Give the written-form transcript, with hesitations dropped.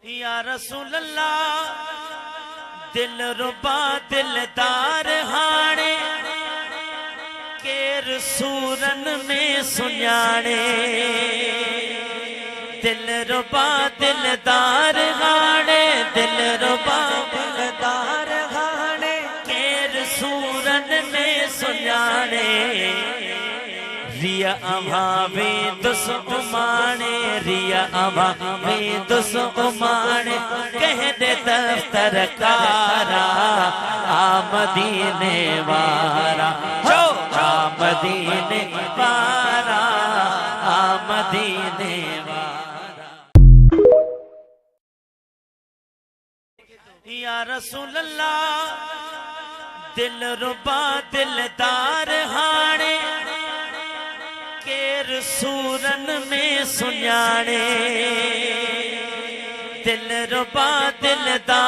या रसूल अल्लाह दिल रुबा दिलदार हाणे केर सूरन में सुञाणे दिल रुबा दिलदार हाणे दिल रुबा दिलदार हाणे केर सूरन में सुञाणे रिया अमा में दुस उमाने रिया अमा में दुस उमाने कह दे दफ्तर कारा आमदीने वारा जो आमदीने वारा आमदीने वारा या रसूल अल्लाह दिल रुबा दिलदार हाणे केर सूरन में सुञाणे दिल रुबा दिलदार